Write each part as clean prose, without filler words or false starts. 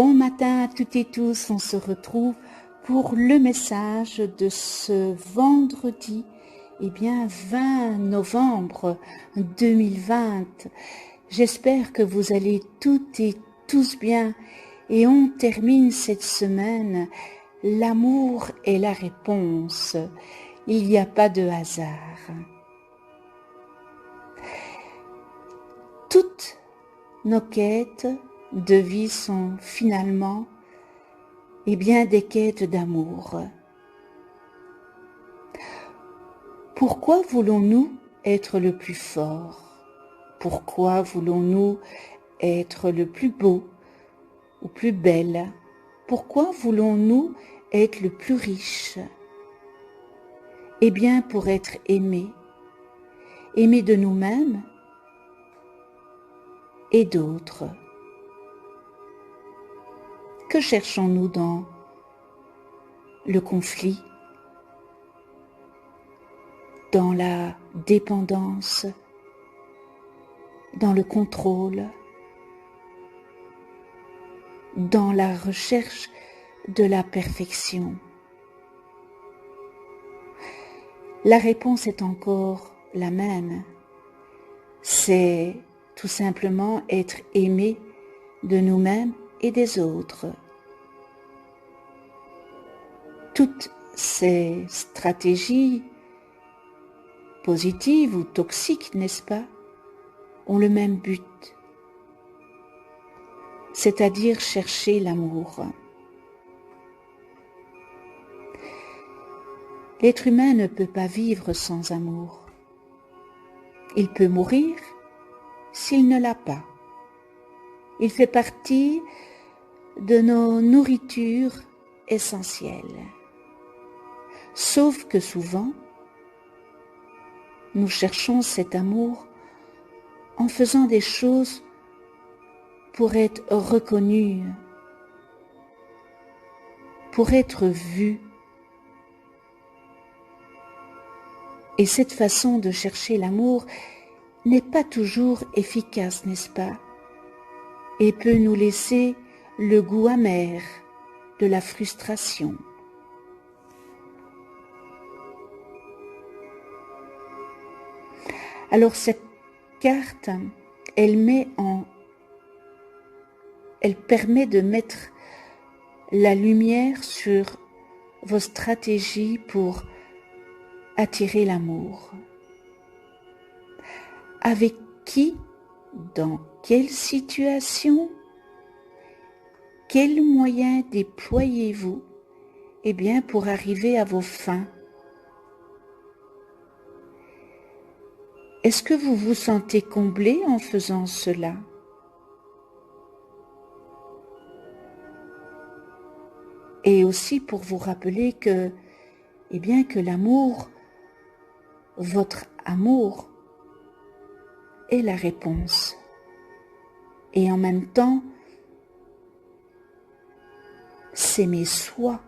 Bon matin à toutes et tous, on se retrouve pour le message de ce vendredi, 20 novembre 2020. J'espère que vous allez toutes et tous bien et on termine cette semaine. L'amour est la réponse. Il n'y a pas de hasard. Toutes nos quêtes de vie sont finalement des quêtes d'amour. Pourquoi voulons-nous être le plus fort? Pourquoi voulons-nous être le plus beau ou plus belle? Pourquoi voulons-nous être le plus riche? Pour être aimés de nous-mêmes et d'autres. Que cherchons-nous dans le conflit, dans la dépendance, dans le contrôle, dans la recherche de la perfection? La réponse est encore la même. C'est tout simplement être aimé de nous-mêmes et des autres. Toutes ces stratégies positives ou toxiques, n'est-ce pas, ont le même but, c'est-à-dire chercher l'amour. L'être humain ne peut pas vivre sans amour. Il peut mourir s'il ne l'a pas. Il fait partie de nos nourritures essentielles. Sauf que souvent, nous cherchons cet amour en faisant des choses pour être reconnus, pour être vus. Et cette façon de chercher l'amour n'est pas toujours efficace, n'est-ce pas? Et peut nous laisser le goût amer de la frustration. Alors cette carte, elle permet de mettre la lumière sur vos stratégies pour attirer l'amour. Avec qui, dans quelle situation, quels moyens déployez-vous pour arriver à vos fins? Est-ce que vous vous sentez comblé en faisant cela? Et aussi pour vous rappeler que, que l'amour, votre amour, est la réponse. Et en même temps, s'aimer soi.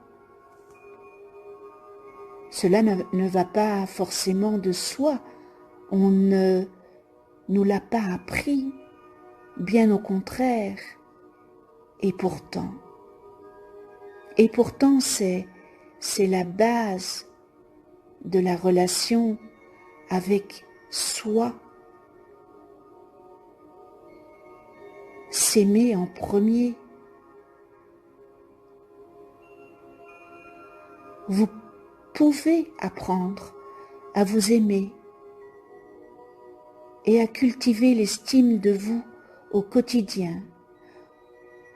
Cela ne va pas forcément de soi. On ne nous l'a pas appris, bien au contraire. Et pourtant, c'est la base de la relation avec soi. S'aimer en premier. Vous pouvez apprendre à vous aimer et à cultiver l'estime de vous au quotidien,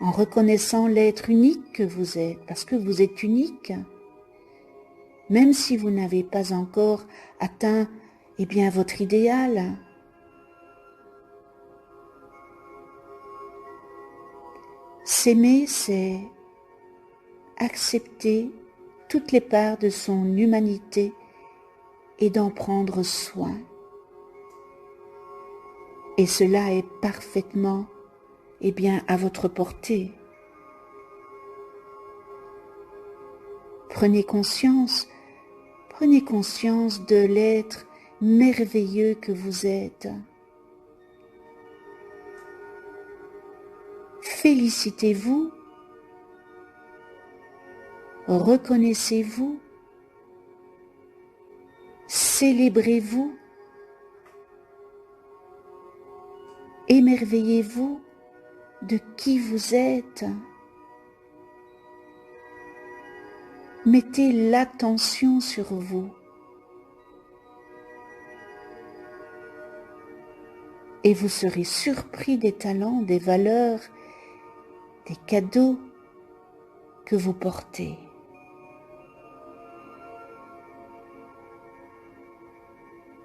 en reconnaissant l'être unique que vous êtes, parce que vous êtes unique, même si vous n'avez pas encore atteint votre idéal. S'aimer, c'est accepter toutes les parts de son humanité et d'en prendre soin. Et cela est parfaitement, à votre portée. Prenez conscience de l'être merveilleux que vous êtes. Félicitez-vous reconnaissez-vous, célébrez-vous, émerveillez-vous de qui vous êtes. Mettez l'attention sur vous. Et vous serez surpris des talents, des valeurs, des cadeaux que vous portez.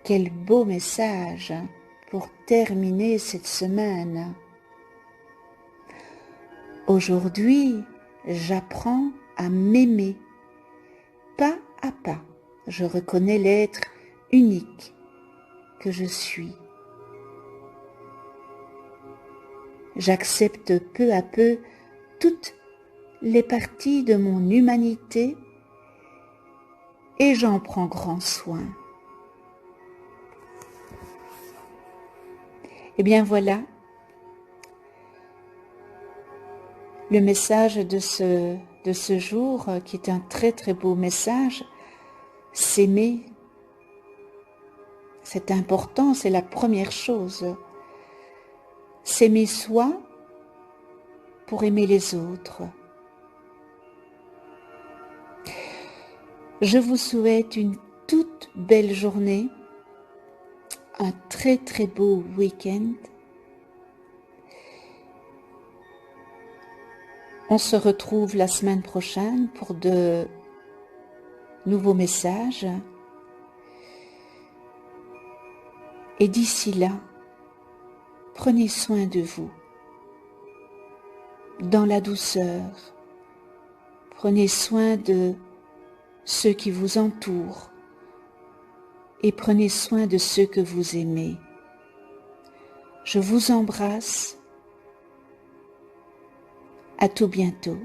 Quel beau message pour terminer cette semaine. Aujourd'hui, j'apprends à m'aimer, pas à pas. Je reconnais l'être unique que je suis. J'accepte peu à peu toutes les parties de mon humanité et j'en prends grand soin. Et bien voilà, le message de ce jour, qui est un très très beau message, s'aimer, c'est important, c'est la première chose. S'aimer soi pour aimer les autres. Je vous souhaite une toute belle journée, un très très beau week-end. On se retrouve la semaine prochaine pour de nouveaux messages. Et d'ici là, prenez soin de vous, dans la douceur. Prenez soin de ceux qui vous entourent et prenez soin de ceux que vous aimez. Je vous embrasse. À tout bientôt.